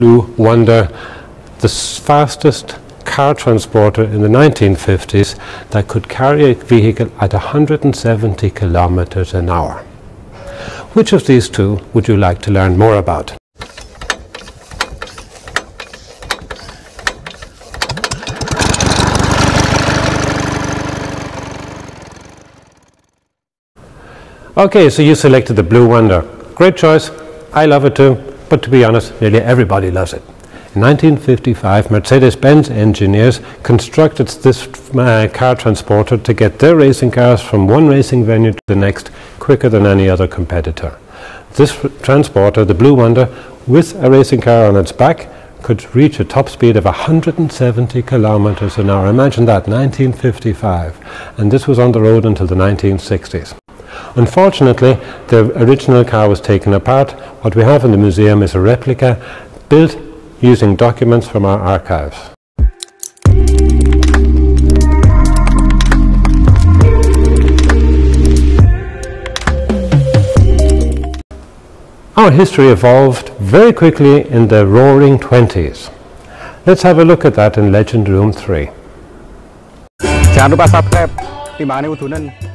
Blue Wonder, the fastest car transporter in the 1950s that could carry a vehicle at 170 kilometers an hour. Which of these two would you like to learn more about? Okay, so you selected the Blue Wonder. Great choice. I love it too, but to be honest, nearly everybody loves it. In 1955, Mercedes Benz engineers constructed this car transporter to get their racing cars from one racing venue to the next quicker than any other competitor. This transporter, the Blue Wonder, with a racing car on its back, could reach a top speed of 170 kilometers an hour. Imagine that, 1955. And this was on the road until the 1960s. Unfortunately, the original car was taken apart. What we have in the museum is a replica built using documents from our archives. Our history evolved very quickly in the Roaring '20s. Let's have a look at that in Legend Room 3. Jangan lupa subscribe. Di mana utunan?